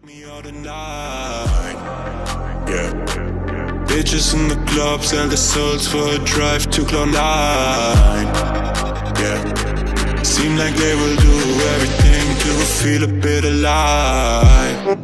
Me all the night, yeah. Bitches in the club sell their souls for a drive to Cloud9, yeah. Seem like they will do everything to feel a bit alive.